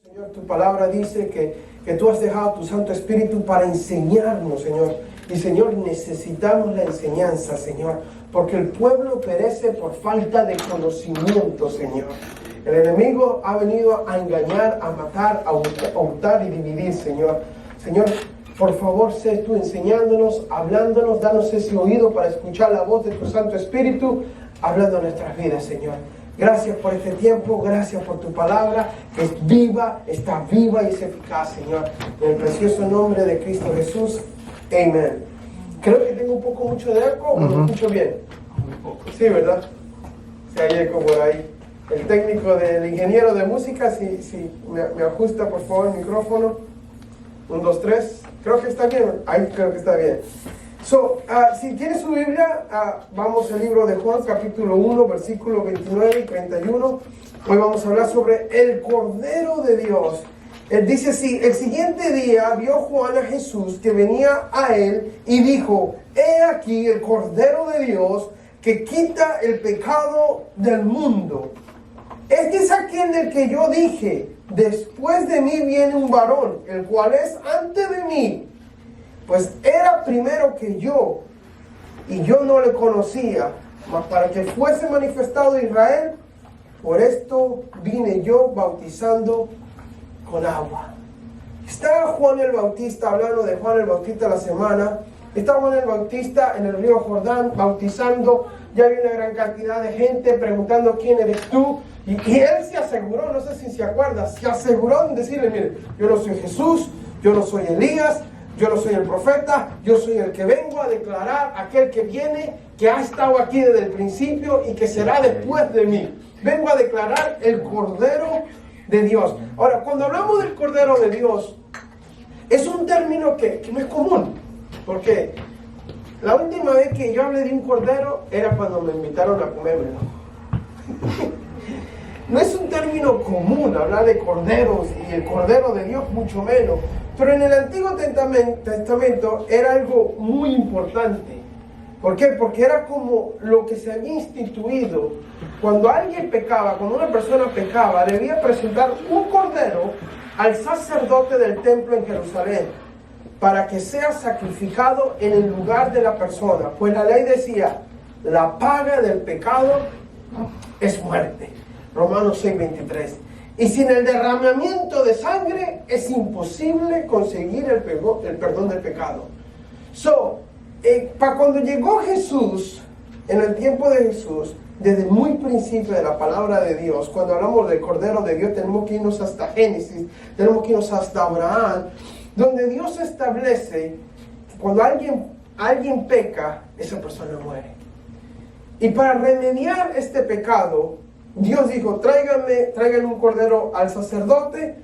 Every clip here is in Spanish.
Señor, tu palabra dice que tú has dejado tu Santo Espíritu para enseñarnos, Señor. Y, Señor, necesitamos la enseñanza, Señor, porque el pueblo perece por falta de conocimiento, Señor. El enemigo ha venido a engañar, a matar, a hurtar y dividir, Señor. Señor, por favor, sé tú enseñándonos, hablándonos, danos ese oído para escuchar la voz de tu Santo Espíritu, hablando en nuestras vidas, Señor. Gracias por este tiempo, gracias por tu palabra, que es viva, está viva y es eficaz, Señor. En el precioso nombre de Cristo Jesús, amén. Creo que tengo un poco mucho de eco, ¿o lo escucho bien? Sí, ¿verdad? Si hay eco por ahí. El técnico del ingeniero de música, si me ajusta por favor el micrófono. 1, 2, 3. Creo que está bien. Ahí creo que está bien. Si tiene su Biblia, vamos al libro de Juan, capítulo 1, versículos 29 y 31. Hoy vamos a hablar sobre el Cordero de Dios. Él dice así: el siguiente día vio Juan a Jesús que venía a él y dijo: he aquí el Cordero de Dios que quita el pecado del mundo. Este es aquel del que yo dije: después de mí viene un varón, el cual es antes de mí, pues era primero que yo, y yo no le conocía, mas para que fuese manifestado Israel, por esto vine yo bautizando con agua. Está Juan el Bautista, hablando de Juan el Bautista la semana. Está Juan el Bautista en el río Jordán bautizando. Ya hay una gran cantidad de gente preguntando quién eres tú. Y él se aseguró, no sé si se acuerda, se aseguró en decirle: mire, yo no soy Jesús, yo no soy Elías, yo no soy el profeta, yo soy el que vengo a declarar, aquel que viene, que ha estado aquí desde el principio y que será después de mí. Vengo a declarar el Cordero de Dios. Ahora, cuando hablamos del Cordero de Dios, es un término que no es común, porque la última vez que yo hablé de un cordero era cuando me invitaron a comérmelo. No es un término común hablar de corderos, y el Cordero de Dios mucho menos. Pero en el Antiguo Testamento era algo muy importante. ¿Por qué? Porque era como lo que se había instituido. Cuando alguien pecaba, cuando una persona pecaba, debía presentar un cordero al sacerdote del templo en Jerusalén para que sea sacrificado en el lugar de la persona. Pues la ley decía: la paga del pecado es muerte. Romanos 6:23. Y sin el derramamiento de sangre es imposible conseguir el perdón del pecado. Para cuando llegó Jesús, en el tiempo de Jesús, desde muy principio de la palabra de Dios, cuando hablamos del Cordero de Dios, tenemos que irnos hasta Génesis, tenemos que irnos hasta Abraham, donde Dios establece que cuando alguien peca, esa persona muere. Y para remediar este pecado, Dios dijo: traigan un cordero al sacerdote,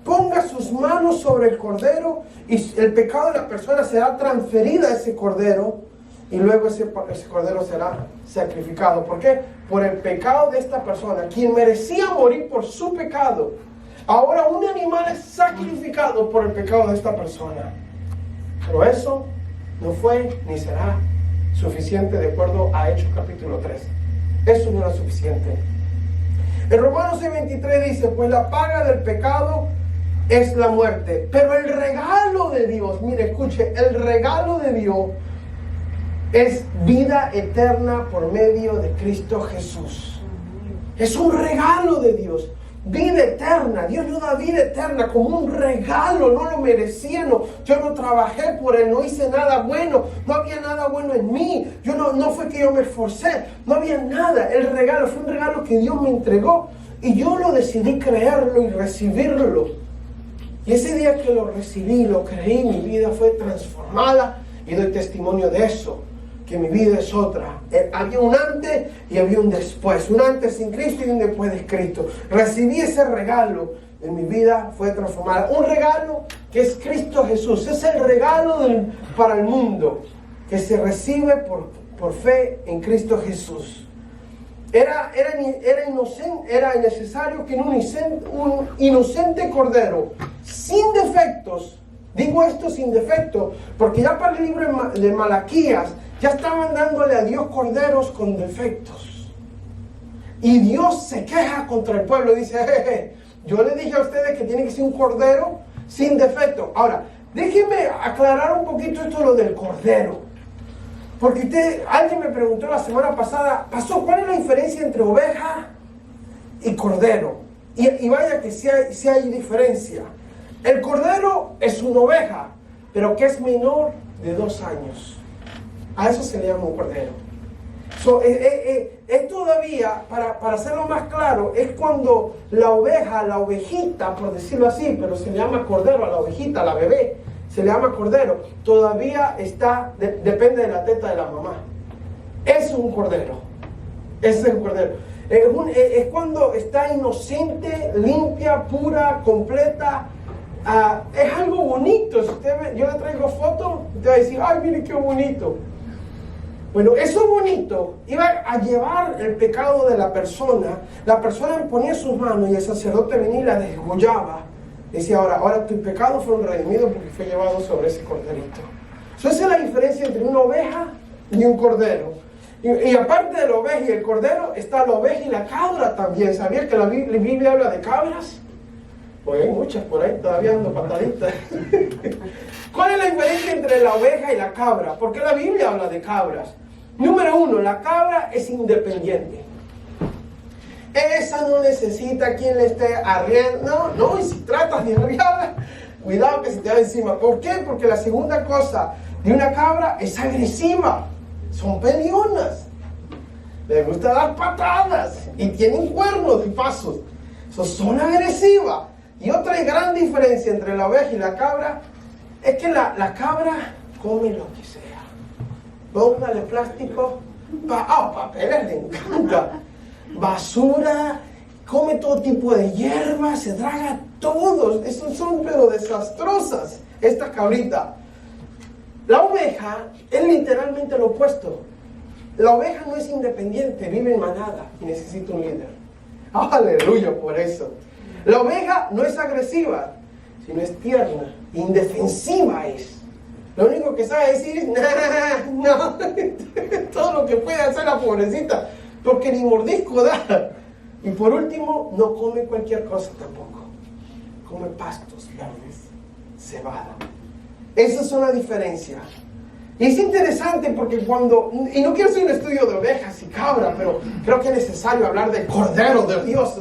ponga sus manos sobre el cordero y el pecado de la persona será transferido a ese cordero, y luego ese cordero será sacrificado. ¿Por qué? Por el pecado de esta persona, quien merecía morir por su pecado. Ahora un animal es sacrificado por el pecado de esta persona. Pero eso no fue ni será suficiente, de acuerdo a Hechos capítulo 3. Eso no era suficiente. En Romanos 6:23 dice: pues la paga del pecado es la muerte, pero el regalo de Dios, mire, escuche, el regalo de Dios es vida eterna por medio de Cristo Jesús. Es un regalo de Dios, vida eterna. Dios nos da vida eterna como un regalo, no lo merecía, yo no trabajé por él, no hice nada bueno, no había nada bueno en mí, no fue que yo me esforcé, no había nada. El regalo fue un regalo que Dios me entregó y yo lo decidí creerlo y recibirlo. Y ese día que lo recibí, lo creí, mi vida fue transformada y doy testimonio de eso, que mi vida es otra. Había un antes y había un después, un antes sin Cristo y un después de Cristo. Recibí ese regalo y mi vida fue transformada. Un regalo que es Cristo Jesús, es el regalo para el mundo, que se recibe por fe en Cristo Jesús. Era necesario que un inocente cordero, sin defectos, digo esto sin defectos, porque ya para el libro de Malaquías, ya estaban dándole a Dios corderos con defectos. Y Dios se queja contra el pueblo y dice: Yo les dije a ustedes que tiene que ser un cordero sin defecto. Ahora, déjenme aclarar un poquito esto lo del cordero. Porque alguien me preguntó la semana pasada, pastor, ¿cuál es la diferencia entre oveja y cordero? Y vaya que sí hay diferencia. El cordero es una oveja, pero que es menor de 2 años. A eso se le llama un cordero. Es todavía, para hacerlo más claro, es cuando la oveja, la ovejita, por decirlo así, pero se le llama cordero a la ovejita, a la bebé, se le llama cordero, todavía está, depende de la teta de la mamá. Es un cordero. Es el cordero. Es cuando está inocente, limpia, pura, completa. Es algo bonito. Si usted ve, yo le traigo fotos, usted va a decir, ay, mire qué bonito. Bueno, eso bonito iba a llevar el pecado de la persona. La persona ponía sus manos y el sacerdote venía y la desgollaba. Decía, ahora tus pecados fueron redimidos porque fue llevado sobre ese corderito. Esa es la diferencia entre una oveja y un cordero. Y aparte de la oveja y el cordero, está la oveja y la cabra también. ¿Sabías que la Biblia habla de cabras? Pues hay muchas por ahí todavía dando pataditas. ¿Cuál es la diferencia entre la oveja y la cabra? ¿Por qué la Biblia habla de cabras? Número 1, la cabra es independiente. Esa no necesita quien le esté arriando. No, y si tratas de arriarla, cuidado que se te va encima. ¿Por qué? Porque la segunda cosa de una cabra es agresiva. Son peleonas. Les gusta dar patadas. Y tienen cuernos de pasos. Son agresivas. Y otra gran diferencia entre la oveja y la cabra es que la cabra come lo que sea. Póngale plástico. Papeles le encanta. Basura. Come todo tipo de hierbas. Se traga todos. Estos son pero desastrosas. Esta cabrita. La oveja es literalmente lo opuesto. La oveja no es independiente. Vive en manada y necesita un líder. Aleluya por eso. La oveja no es agresiva, sino es tierna, indefensiva es. Lo único que sabe decir es, no, todo lo que puede hacer la pobrecita, porque ni mordisco da. Y por último, no come cualquier cosa tampoco. Come pastos verdes, cebada. Esa es una diferencia. Y es interesante porque y no quiero hacer un estudio de ovejas y cabras, pero creo que es necesario hablar del cordero de Dios,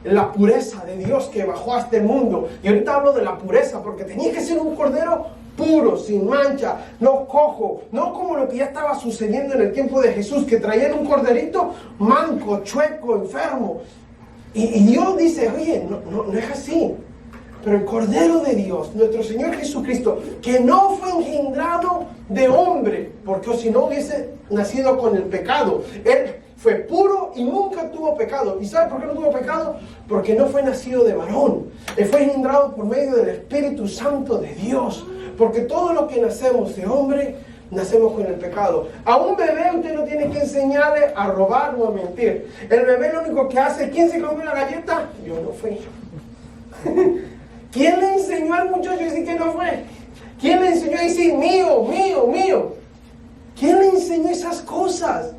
la pureza de Dios que bajó a este mundo. Y ahorita hablo de la pureza porque tenía que ser un cordero puro, sin mancha, no cojo, no como lo que ya estaba sucediendo en el tiempo de Jesús, que traían un corderito manco, chueco, enfermo. Y Dios dice, oye, no es así. Pero el Cordero de Dios, nuestro Señor Jesucristo, que no fue engendrado de hombre, porque si no hubiese nacido con el pecado. Él fue puro y nunca tuvo pecado. ¿Y sabe por qué no tuvo pecado? Porque no fue nacido de varón. Él fue engendrado por medio del Espíritu Santo de Dios. Porque todo lo que nacemos de hombre, nacemos con el pecado. A un bebé usted no tiene que enseñarle a robar o a mentir. El bebé lo único que hace, ¿quién se comió la galleta? Yo no fui. ¿Quién le enseñó al muchacho a decir que no fue? ¿Quién le enseñó a decir mío, mío, mío? ¿Quién le enseñó esas cosas?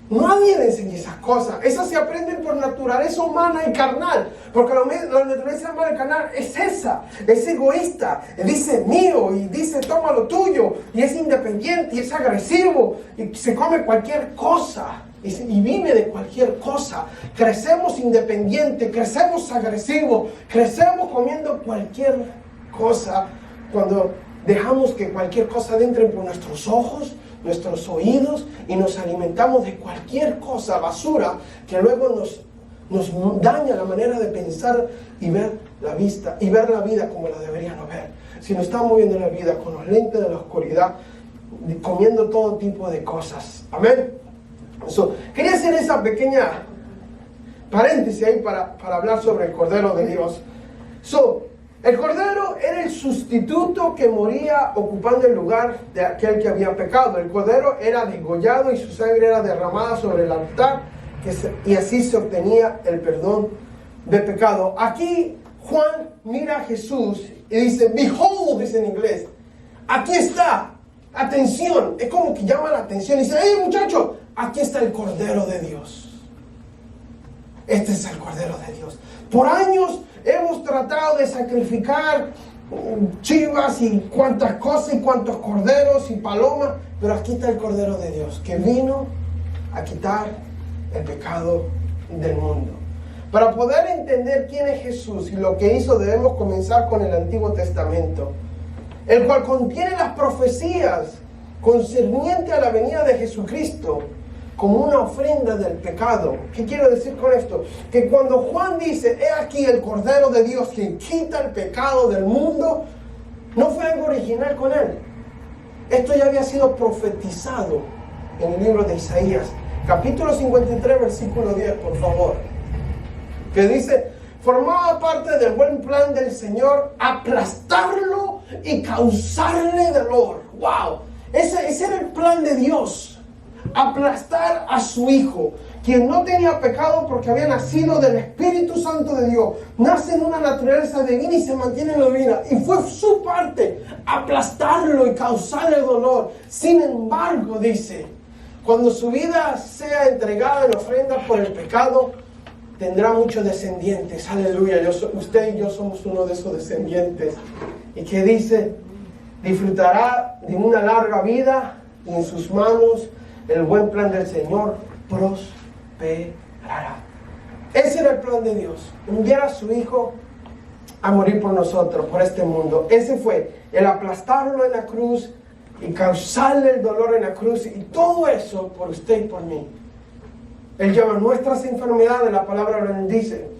Nadie le enseña esas cosas. Esas se aprenden por naturaleza humana y carnal. Porque la naturaleza humana y carnal es esa. Es egoísta. Dice mío y dice toma lo tuyo. Y es independiente y es agresivo. Y se come cualquier cosa. Y vive de cualquier cosa. Crecemos independiente, crecemos agresivo, crecemos comiendo cualquier cosa cuando dejamos que cualquier cosa entre por nuestros ojos, nuestros oídos y nos alimentamos de cualquier cosa, basura, que luego nos daña la manera de pensar y ver la vida como la deberíamos ver. Si nos estamos viendo la vida con los lentes de la oscuridad, comiendo todo tipo de cosas. Amén. Quería hacer esa pequeña paréntesis ahí para hablar sobre el Cordero de Dios. El Cordero era el sustituto que moría ocupando el lugar de aquel que había pecado. El Cordero era degollado y su sangre era derramada sobre el altar y así se obtenía el perdón de pecado. Aquí Juan mira a Jesús y dice, behold, dice en inglés, aquí está. Atención, es como que llama la atención y dice, hey muchacho, aquí está el Cordero de Dios. Este es el Cordero de Dios. Por años hemos tratado de sacrificar chivas y cuantas cosas y cuantos corderos y palomas, pero aquí está el Cordero de Dios que vino a quitar el pecado del mundo. Para poder entender quién es Jesús y lo que hizo, debemos comenzar con el Antiguo Testamento, el cual contiene las profecías concernientes a la venida de Jesucristo como una ofrenda del pecado. ¿Qué quiero decir con esto? Que cuando Juan dice, he aquí el Cordero de Dios que quita el pecado del mundo, no fue algo original con él. Esto ya había sido profetizado en el libro de Isaías, capítulo 53, versículo 10, por favor, que dice, formaba parte del buen plan del Señor aplastarlo y causarle dolor. ¡Wow! Ese era el plan de Dios. Aplastar a su Hijo, quien no tenía pecado porque había nacido del Espíritu Santo de Dios, nace en una naturaleza divina y se mantiene en la divina, y fue su parte aplastarlo y causarle dolor. Sin embargo, dice, cuando su vida sea entregada en ofrenda por el pecado, tendrá muchos descendientes. Aleluya. Usted y yo somos uno de esos descendientes. Y que dice, disfrutará de una larga vida y en sus manos el buen plan del Señor prosperará. Ese era el plan de Dios, enviar a su Hijo a morir por nosotros, por este mundo. Ese fue el aplastarlo en la cruz y causarle el dolor en la cruz, y todo eso por usted y por mí. Él llama nuestras enfermedades, la palabra lo dice.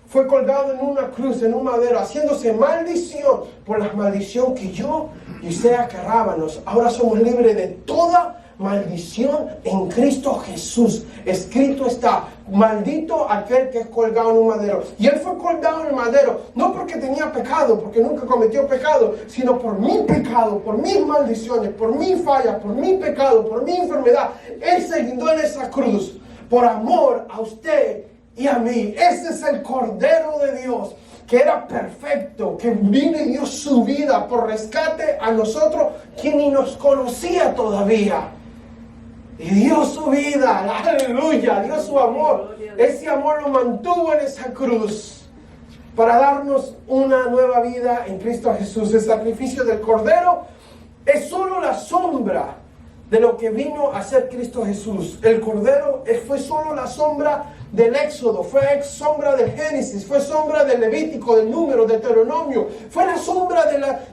Fue colgado en una cruz, en un madero, haciéndose maldición por la maldición que yo y usted acarrábamos. Ahora somos libres de toda maldición en Cristo Jesús. Escrito está, maldito aquel que es colgado en un madero. Y él fue colgado en el madero, no porque tenía pecado, porque nunca cometió pecado, sino por mi pecado, por mis maldiciones, por mis fallas, por mi pecado, por mi enfermedad. Él se guindó en esa cruz por amor a usted y a mí. Ese es el Cordero de Dios, que era perfecto, que vino y dio su vida por rescate a nosotros, quien ni nos conocía todavía. Y dio su vida, aleluya, dio su amor. Ese amor lo mantuvo en esa cruz para darnos una nueva vida en Cristo Jesús. El sacrificio del Cordero es solo la sombra de lo que vino a ser Cristo Jesús. El Cordero fue solo la sombra del Éxodo, fue sombra del Génesis, fue sombra del Levítico, del Número, del Deuteronomio, fue la sombra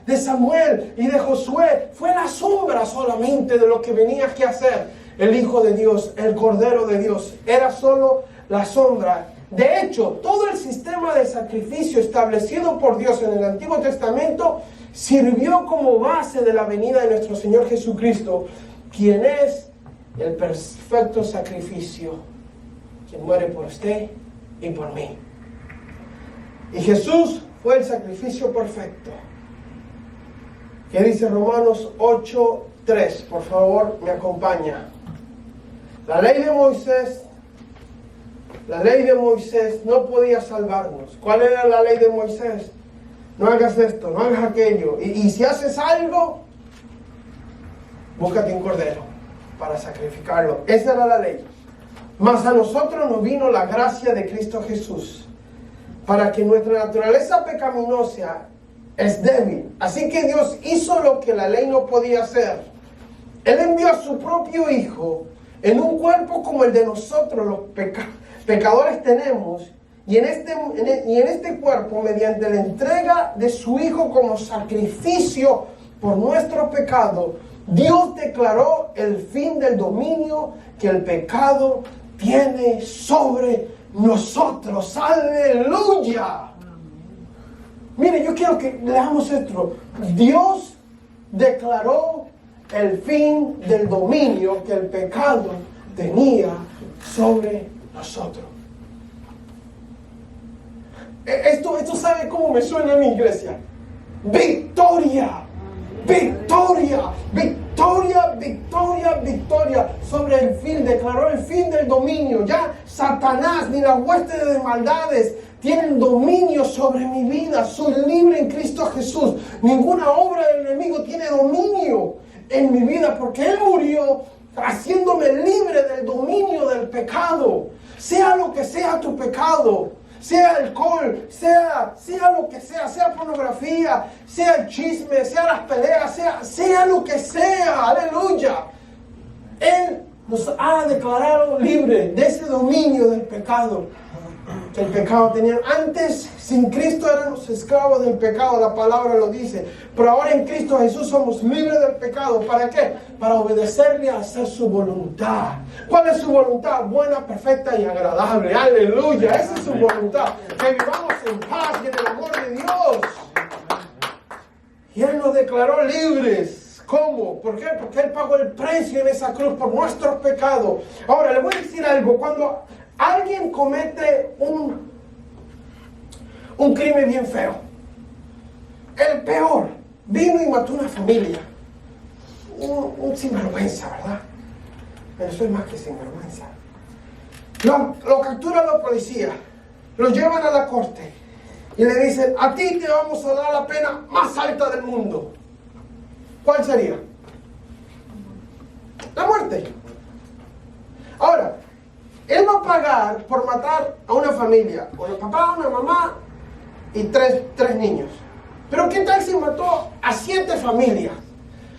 de Samuel y de Josué, fue la sombra solamente de lo que venía aquí a hacer el Hijo de Dios, el Cordero de Dios. Era solo la sombra. De hecho, todo el sistema de sacrificio establecido por Dios en el Antiguo Testamento sirvió como base de la venida de nuestro Señor Jesucristo, quien es el perfecto sacrificio, quien muere por usted y por mí. Y Jesús fue el sacrificio perfecto. ¿Qué dice Romanos 8:3? Por favor, me acompaña. La ley de Moisés no podía salvarnos. ¿Cuál era la ley de Moisés? No hagas esto, no hagas aquello. Y si haces algo, búscate un cordero para sacrificarlo. Esa era la ley. Mas a nosotros nos vino la gracia de Cristo Jesús, para que nuestra naturaleza pecaminosa es débil. Así que Dios hizo lo que la ley no podía hacer. Él envió a su propio Hijo en un cuerpo como el de nosotros, los pecadores tenemos, y en este cuerpo, mediante la entrega de su Hijo como sacrificio por nuestro pecado, Dios declaró el fin del dominio que el pecado tiene sobre nosotros. ¡Aleluya! Mire, yo quiero que leamos esto. Dios declaró el fin del dominio que el pecado tenía sobre nosotros. Esto sabe cómo me suena a mi iglesia. Victoria, victoria, victoria, victoria, victoria sobre el fin. Declaró el fin del dominio. Ya Satanás ni la hueste de maldades tienen dominio sobre mi vida. Soy libre en Cristo Jesús. Ninguna obra del enemigo tiene dominio en mi vida, porque Él murió haciéndome libre del dominio del pecado. Sea lo que sea tu pecado, sea alcohol, sea lo que sea pornografía, sea el chisme, sea las peleas, sea lo que sea, aleluya. Él nos ha declarado libres de ese dominio del pecado. Que el pecado tenía. Antes, sin Cristo éramos esclavos del pecado, la palabra lo dice. Pero ahora en Cristo Jesús somos libres del pecado. ¿Para qué? Para obedecerle y hacer su voluntad. ¿Cuál es su voluntad? Buena, perfecta y agradable. Aleluya. Esa es su voluntad. Que vivamos en paz y en el amor de Dios. Y Él nos declaró libres. ¿Cómo? ¿Por qué? Porque Él pagó el precio en esa cruz por nuestros pecados. Ahora, le voy a decir algo. Cuando alguien comete un crimen bien feo, el peor, vino y mató una familia, un sinvergüenza, ¿verdad? Pero soy más que sinvergüenza. Lo captura la policía, lo llevan a la corte y le dicen: a ti te vamos a dar la pena más alta del mundo. ¿Cuál sería? La muerte. Ahora, él va a pagar por matar a una familia, un papá, una mamá y tres niños. Pero ¿qué tal si mató a 7 familias?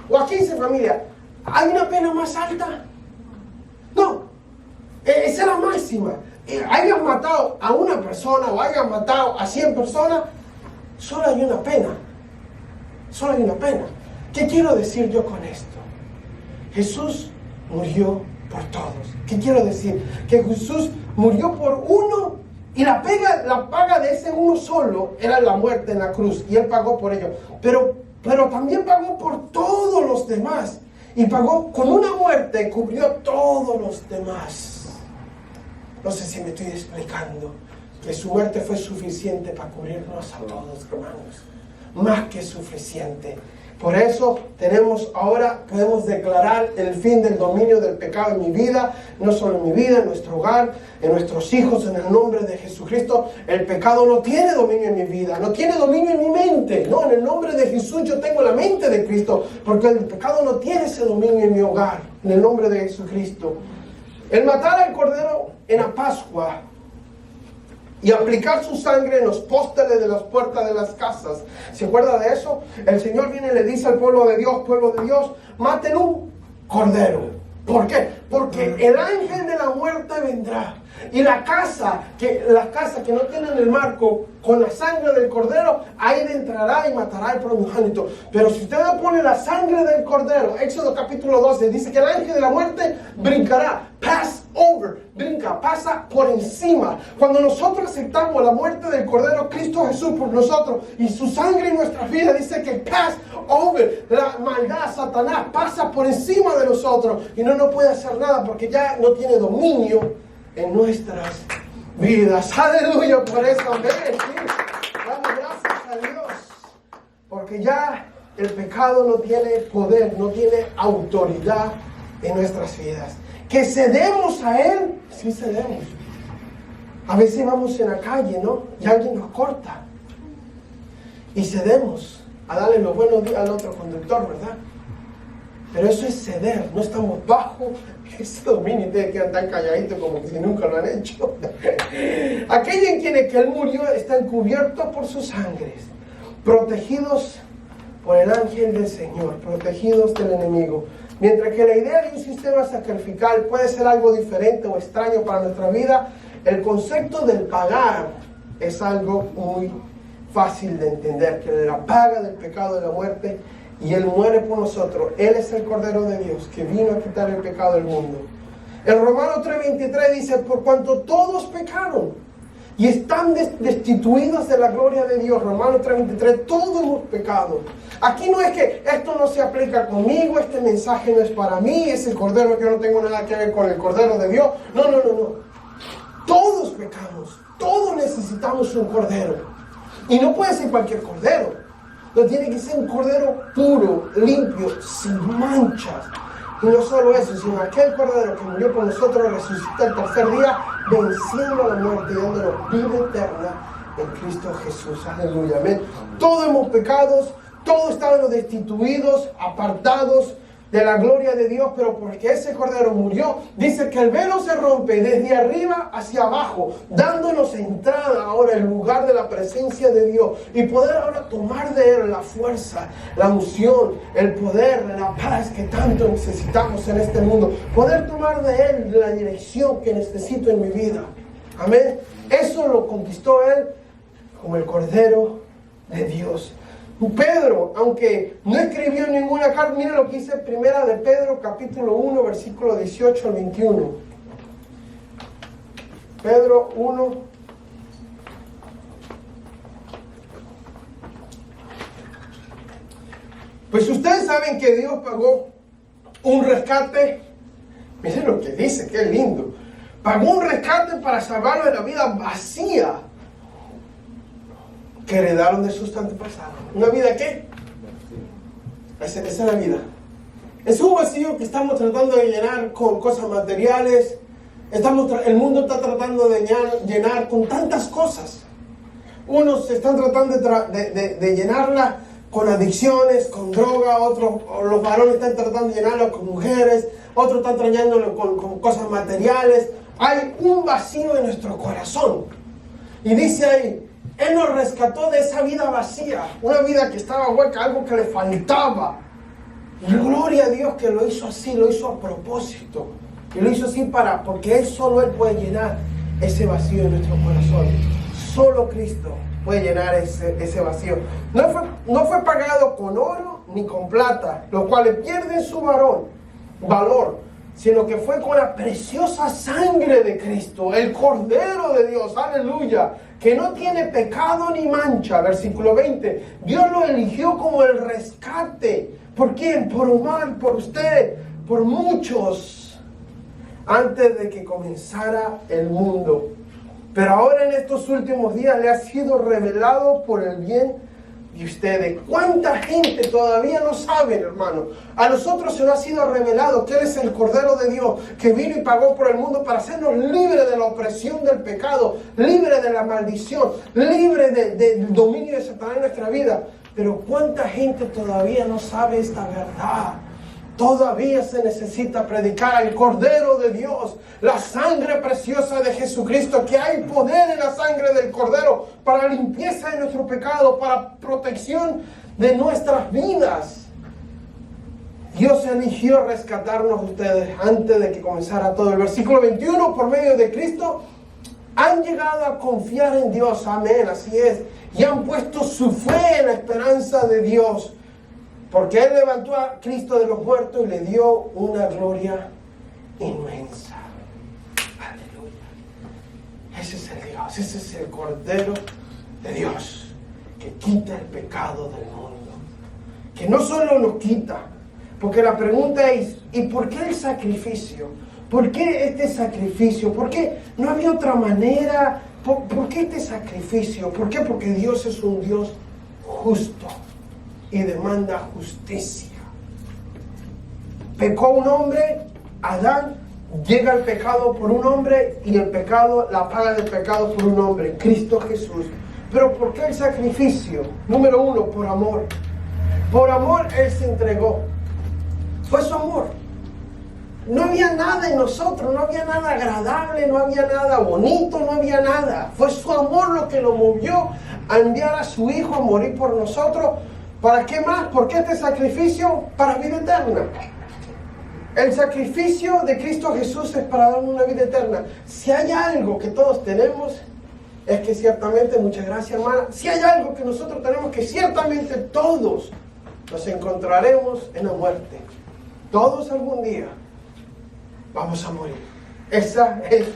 O a 15 familias. ¿Hay una pena más alta? No. Esa es la máxima. Hayan matado a una persona o hayan matado a 100 personas, solo hay una pena. Solo hay una pena. ¿Qué quiero decir yo con esto? Jesús murió por todos. ¿Qué quiero decir? Que Jesús murió por uno y la paga de ese uno solo era la muerte en la cruz, y Él pagó por ello. Pero también pagó por todos los demás, y pagó con una muerte, cubrió todos los demás. No sé si me estoy explicando, que su muerte fue suficiente para cubrirnos a todos, hermanos. Más que suficiente. Por eso podemos declarar el fin del dominio del pecado en mi vida, no solo en mi vida, en nuestro hogar, en nuestros hijos, en el nombre de Jesucristo. El pecado no tiene dominio en mi vida, no tiene dominio en mi mente. No, en el nombre de Jesús yo tengo la mente de Cristo, porque el pecado no tiene ese dominio en mi hogar, en el nombre de Jesucristo. El matar al cordero en la Pascua y aplicar su sangre en los pósteres de las puertas de las casas. ¿Se acuerda de eso? El Señor viene y le dice al pueblo de Dios, maten un cordero. ¿Por qué? Porque el ángel de la muerte vendrá. Y las casas que no tienen el marco con la sangre del cordero, ahí entrará y matará al primogénito. Pero si usted le pone la sangre del cordero, Éxodo capítulo 12, dice que el ángel de la muerte brincará, pass over, brinca, pasa por encima. Cuando nosotros aceptamos la muerte del cordero, Cristo Jesús por nosotros, y su sangre en nuestra vida, dice que pass over, la maldad, Satanás, pasa por encima de nosotros y no nos puede hacer nada porque ya no tiene dominio en nuestras vidas. Aleluya por eso, amén. Sí. Damos gracias a Dios, porque ya el pecado no tiene poder, no tiene autoridad en nuestras vidas. Que cedemos a Él, sí cedemos. A veces vamos en la calle, ¿no? Y alguien nos corta y cedemos a darle los buenos días al otro conductor, ¿verdad? Pero eso es ceder, no estamos bajo ese dominio. Ustedes quedan tan calladitos como que si nunca lo han hecho. Aquellos en quienes que Él murió están cubiertos por sus sangres, protegidos por el ángel del Señor, protegidos del enemigo. Mientras que la idea de un sistema sacrificial puede ser algo diferente o extraño para nuestra vida, el concepto del pagar es algo muy fácil de entender, que la paga del pecado de la muerte, y Él muere por nosotros. Él es el Cordero de Dios que vino a quitar el pecado del mundo. En Romanos 3:23 dice: por cuanto todos pecaron y están destituidos de la gloria de Dios. Romanos 3:23, todos hemos pecado. Aquí no es que esto no se aplica conmigo, este mensaje no es para mí, es el Cordero, que yo no tengo nada que ver con el Cordero de Dios. No. Todos pecamos, todos necesitamos un Cordero. Y no puede ser cualquier Cordero. No, tiene que ser un cordero puro, limpio, sin manchas. Y no solo eso, sino aquel cordero que murió por nosotros, resucitó el tercer día, venciendo la muerte y dándonos vida eterna en Cristo Jesús. Aleluya, amén. Todos hemos pecado, todos estábamos destituidos, apartados, de la gloria de Dios, pero porque ese Cordero murió, dice que el velo se rompe desde arriba hacia abajo, dándonos entrada ahora al lugar de la presencia de Dios y poder ahora tomar de Él la fuerza, la unción, el poder, la paz que tanto necesitamos en este mundo, poder tomar de Él la dirección que necesito en mi vida. Amén. Eso lo conquistó Él como el Cordero de Dios. Pedro, aunque no escribió ninguna carta, mira lo que dice Primera de Pedro, capítulo 1, versículo 18 al 21. Pedro 1. Pues ustedes saben que Dios pagó un rescate. Miren lo que dice, qué lindo. Pagó un rescate para salvarlo de la vida vacía que heredaron de sus antepasados. ¿Una vida qué? Esa es la vida. Es un vacío que estamos tratando de llenar con cosas materiales. El mundo está tratando de llenar con tantas cosas. Unos están tratando de llenarla con adicciones, con droga. Otros, los varones están tratando de llenarlo con mujeres. Otros están tratándolo con cosas materiales. Hay un vacío en nuestro corazón. Y dice ahí, Él nos rescató de esa vida vacía, una vida que estaba hueca, algo que le faltaba. Y gloria a Dios que lo hizo así, lo hizo a propósito. Y lo hizo así porque solo Él puede llenar ese vacío en nuestro corazón. Solo Cristo puede llenar ese vacío. No fue pagado con oro ni con plata, los cuales pierden su valor, sino que fue con la preciosa sangre de Cristo, el Cordero de Dios, aleluya, que no tiene pecado ni mancha. Versículo 20, Dios lo eligió como el rescate. ¿Por quién? Por Omar, por usted, por muchos, antes de que comenzara el mundo. Pero ahora en estos últimos días le ha sido revelado por el bien de ustedes. ¿Cuánta gente todavía no sabe, hermano? A nosotros se nos ha sido revelado que Él es el Cordero de Dios, que vino y pagó por el mundo para hacernos libres de la opresión del pecado, libres de la maldición, libres del dominio de Satanás en nuestra vida. Pero ¿cuánta gente todavía no sabe esta verdad? Todavía se necesita predicar al Cordero de Dios, la sangre preciosa de Jesucristo, que hay poder en la sangre del Cordero para limpieza de nuestro pecado, para protección de nuestras vidas. Dios eligió rescatarnos a ustedes antes de que comenzara todo. El versículo 21, por medio de Cristo, han llegado a confiar en Dios. Amén, así es. Y han puesto su fe en la esperanza de Dios. Porque Él levantó a Cristo de los muertos y le dio una gloria inmensa. Aleluya. Ese es el Dios, ese es el Cordero de Dios, que quita el pecado del mundo. Que no solo nos quita, porque la pregunta es, ¿y por qué el sacrificio? ¿Por qué este sacrificio? ¿Por qué no había otra manera? ¿Por qué este sacrificio? ¿Por qué? Porque Dios es un Dios justo y demanda justicia. Pecó un hombre, Adán, llega el pecado por un hombre y el pecado, la paga del pecado por un hombre, Cristo Jesús. Pero ¿por qué el sacrificio? Número uno, por amor. Por amor Él se entregó. Fue su amor. No había nada en nosotros, no había nada agradable, no había nada bonito, no había nada. Fue su amor lo que lo movió a enviar a su Hijo a morir por nosotros. ¿Para qué más? ¿Por qué este sacrificio? Para vida eterna. El sacrificio de Cristo Jesús es para darnos una vida eterna. Si hay algo que todos tenemos, es que ciertamente, muchas gracias hermana, si hay algo que nosotros tenemos, que ciertamente todos nos encontraremos en la muerte. Todos algún día vamos a morir. Esa es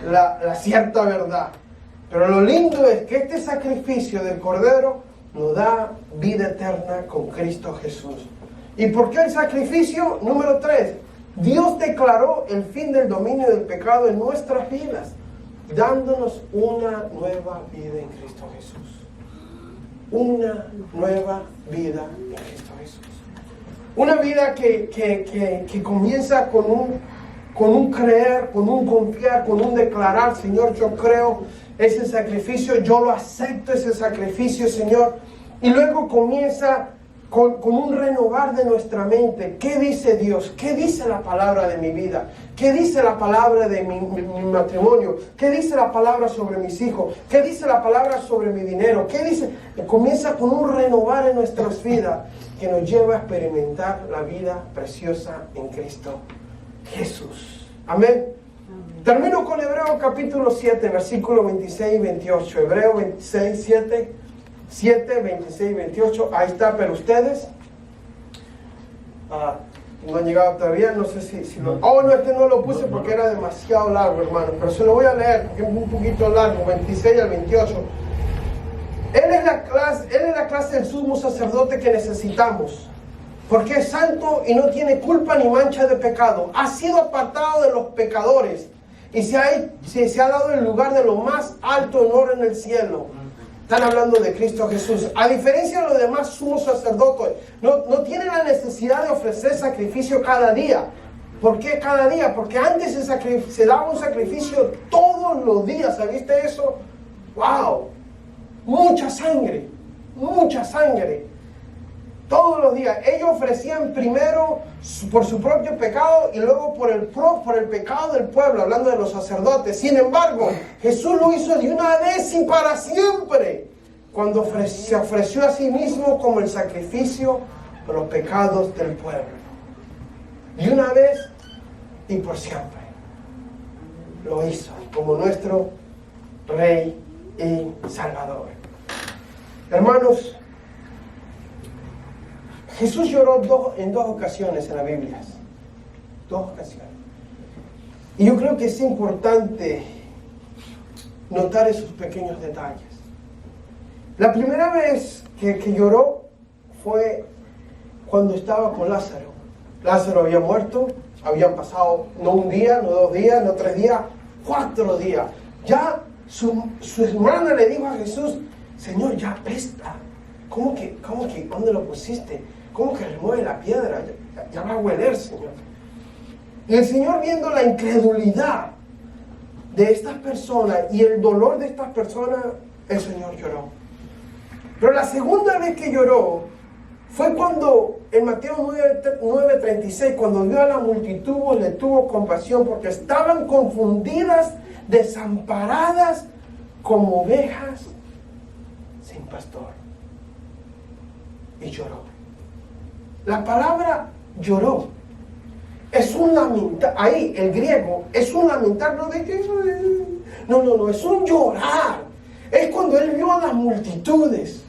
la cierta verdad. Pero lo lindo es que este sacrificio del Cordero nos da vida eterna con Cristo Jesús. ¿Y por qué el sacrificio? Número 3. Dios declaró el fin del dominio del pecado en nuestras vidas, dándonos una nueva vida en Cristo Jesús. Una nueva vida en Cristo Jesús. Una vida que comienza con un creer, con un confiar, con un declarar, Señor, yo creo ese sacrificio, yo lo acepto ese sacrificio, Señor. Y luego comienza con un renovar de nuestra mente. ¿Qué dice Dios? ¿Qué dice la palabra de mi vida? ¿Qué dice la palabra de mi matrimonio? ¿Qué dice la palabra sobre mis hijos? ¿Qué dice la palabra sobre mi dinero? ¿Qué dice? Comienza con un renovar en nuestras vidas que nos lleva a experimentar la vida preciosa en Cristo Jesús. Amén. Termino con Hebreo capítulo 7, versículo 26 y 28. Hebreo 26, 7, 26 y 28. Ahí está, pero ustedes no han llegado todavía. No sé si lo... Oh, no, este no lo puse porque era demasiado largo, hermano. Pero se lo voy a leer porque es un poquito largo, 26 al 28. Él es la clase del sumo sacerdote que necesitamos, porque es santo y no tiene culpa ni mancha de pecado. Ha sido apartado de los pecadores y se ha dado el lugar de lo más alto honor en el cielo. Están hablando de Cristo Jesús. A diferencia de los demás sumos sacerdotes, no tiene la necesidad de ofrecer sacrificio cada día. ¿Por qué cada día? Porque antes se daba un sacrificio todos los días. ¿Sabiste eso? ¡Wow! Mucha sangre. Todos los días. Ellos ofrecían primero por su propio pecado y luego por el pecado del pueblo, hablando de los sacerdotes. Sin embargo, Jesús lo hizo de una vez y para siempre, cuando se ofreció a sí mismo como el sacrificio por los pecados del pueblo. De una vez y por siempre. Lo hizo como nuestro Rey y Salvador. Hermanos, Jesús lloró en dos ocasiones en la Biblia. 2 ocasiones. Y yo creo que es importante notar esos pequeños detalles. La primera vez que lloró fue cuando estaba con Lázaro. Lázaro había muerto, habían pasado no un día, no 2 días, no 3 días, 4 días. Ya su hermana le dijo a Jesús: Señor, ya apesta. ¿Cómo que dónde lo pusiste? ¿Cómo que remueve la piedra? Ya va a hueler, Señor. Y el Señor, viendo la incredulidad de estas personas y el dolor de estas personas, el Señor lloró. Pero la segunda vez que lloró fue cuando, en Mateo 9:36, cuando vio a la multitud, le tuvo compasión porque estaban confundidas, desamparadas, como ovejas sin pastor. Y lloró. La palabra lloró es un lamentar. Ahí el griego es un lamentar, no de que no, es un llorar. Es cuando él vio a las multitudes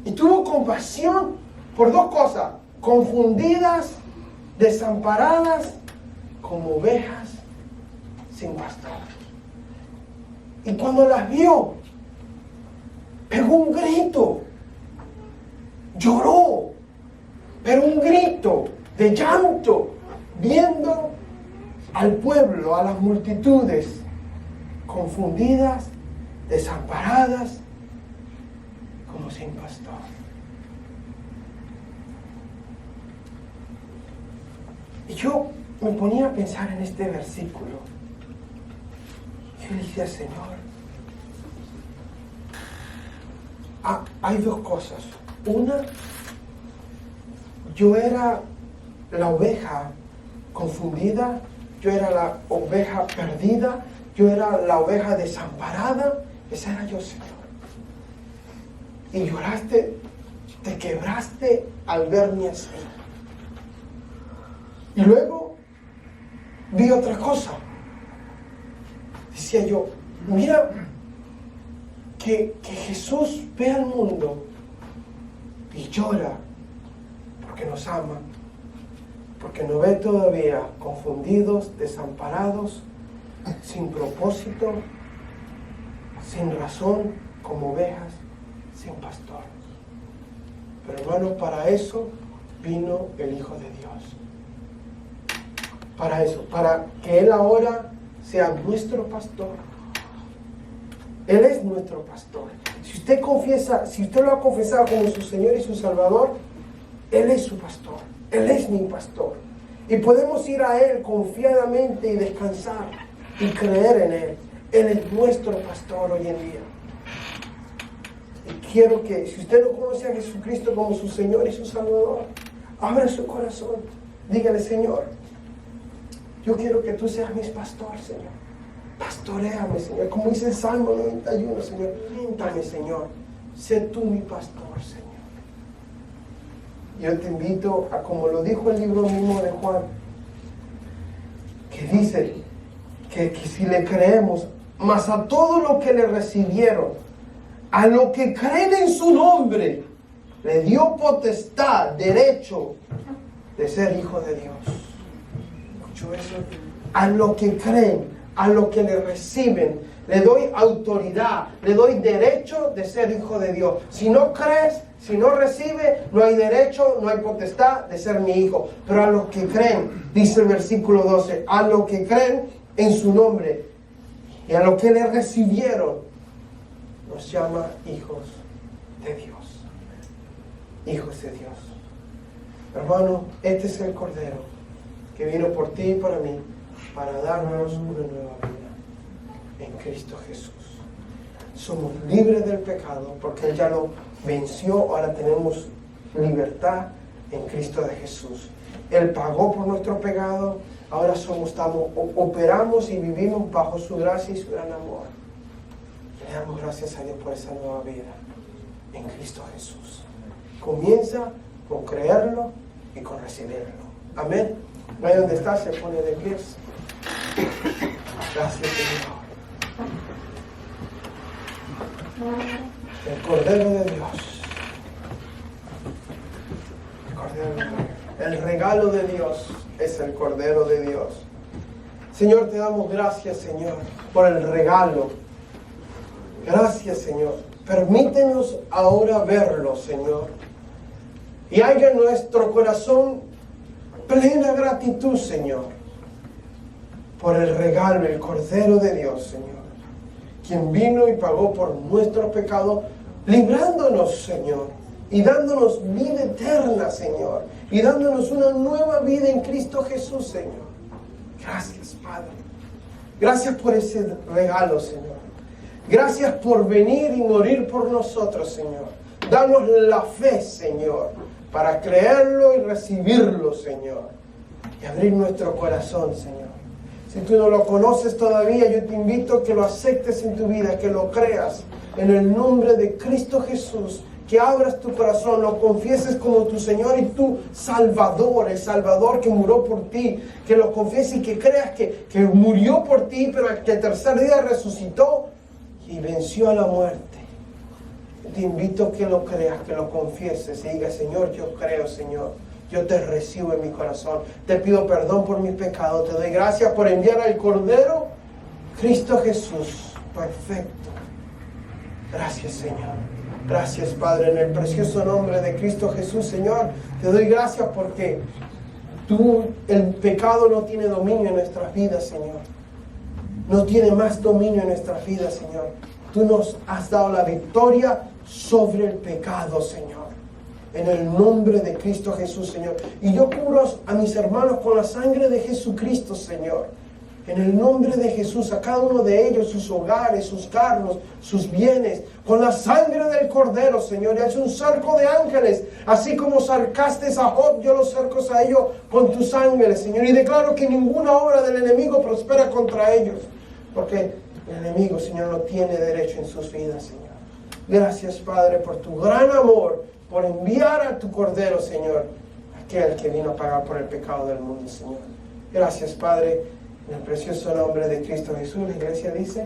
y tuvo compasión por 2 cosas: confundidas, desamparadas, como ovejas sin pastor. Y cuando las vio, pegó un grito. Lloró, pero un grito de llanto, viendo al pueblo, a las multitudes, confundidas, desamparadas, como sin pastor. Y yo me ponía a pensar en este versículo. Yo decía: Señor, hay 2 cosas. Una, yo era la oveja confundida, yo era la oveja perdida, yo era la oveja desamparada. Esa era yo, Señor. Y lloraste, te quebraste al verme así. Y luego vi otra cosa. Decía yo: mira, que Jesús ve al mundo y llora porque nos ama, porque nos ve todavía confundidos, desamparados, sin propósito, sin razón, como ovejas sin pastor. Pero hermanos, para eso vino el Hijo de Dios. Para eso, para que Él ahora sea nuestro pastor. Él es nuestro pastor. Si usted lo ha confesado como su Señor y su Salvador, Él es su pastor. Él es mi pastor. Y podemos ir a Él confiadamente y descansar y creer en Él. Él es nuestro pastor hoy en día. Y quiero que, si usted no conoce a Jesucristo como su Señor y su Salvador, abra su corazón. Dígale, Señor, yo quiero que tú seas mi pastor, Señor. Pastoréame, Señor. Como dice el Salmo 91, Señor. Oriéntame, Señor. Sé tú mi pastor, Señor. Yo te invito a, como lo dijo el libro mismo de Juan, que dice que si le creemos, mas a todo lo que le recibieron, a lo que creen en su nombre, le dio potestad, derecho de ser hijo de Dios. ¿Escuchó eso? A lo que creen, a lo que le reciben, le doy autoridad, le doy derecho de ser hijo de Dios. Si no crees, si no recibe, no hay derecho, no hay potestad de ser mi hijo. Pero a los que creen, dice el versículo 12, a los que creen en su nombre y a los que le recibieron, nos llama hijos de Dios. Hijos de Dios. Hermano, este es el Cordero que vino por ti y para mí, para darnos una nueva vida en Cristo Jesús. Somos libres del pecado porque Él ya lo venció. Ahora tenemos libertad en Cristo de Jesús. Él pagó por nuestro pecado. Ahora operamos y vivimos bajo su gracia y su gran amor. Le damos gracias a Dios por esa nueva vida en Cristo Jesús. Comienza con creerlo y con recibirlo. Amén. Ahí donde está, se pone de pies. Gracias, Señor. El Cordero de Dios. El Cordero de Dios. El regalo de Dios es el Cordero de Dios. Señor, te damos gracias, Señor, por el regalo. Gracias, Señor. Permítenos ahora verlo, Señor. Y haya en nuestro corazón plena gratitud, Señor, por el regalo, el Cordero de Dios, Señor, quien vino y pagó por nuestros pecados, librándonos, Señor, y dándonos vida eterna, Señor, y dándonos una nueva vida en Cristo Jesús, Señor. Gracias, Padre. Gracias por ese regalo, Señor. Gracias por venir y morir por nosotros, Señor. Danos la fe, Señor, para creerlo y recibirlo, Señor, y abrir nuestro corazón, Señor. Si tú no lo conoces todavía, yo te invito a que lo aceptes en tu vida, que lo creas en el nombre de Cristo Jesús, que abras tu corazón, lo confieses como tu Señor y tu Salvador, el Salvador que murió por ti, que lo confieses y que creas que murió por ti, pero que el tercer día resucitó y venció a la muerte. Te invito a que lo creas, que lo confieses y digas, Señor, yo creo, Señor, yo te recibo en mi corazón, te pido perdón por mis pecados, te doy gracias por enviar al Cordero, Cristo Jesús, perfecto. Gracias, Señor. Gracias, Padre, en el precioso nombre de Cristo Jesús, Señor, te doy gracias porque el pecado no tiene dominio en nuestras vidas, Señor. No tiene más dominio en nuestras vidas, Señor. Tú nos has dado la victoria sobre el pecado, Señor. En el nombre de Cristo Jesús, Señor. Y yo cubro a mis hermanos con la sangre de Jesucristo, Señor. En el nombre de Jesús, a cada uno de ellos, sus hogares, sus carros, sus bienes, con la sangre del Cordero, Señor. Y haz un cerco de ángeles, así como cercaste a Job, yo los cerco a ellos con tus ángeles, Señor. Y declaro que ninguna obra del enemigo prospera contra ellos, porque el enemigo, Señor, no tiene derecho en sus vidas, Señor. Gracias, Padre, por tu gran amor, por enviar a tu Cordero, Señor, aquel que vino a pagar por el pecado del mundo, Señor. Gracias, Padre, en el precioso nombre de Cristo Jesús. La iglesia dice...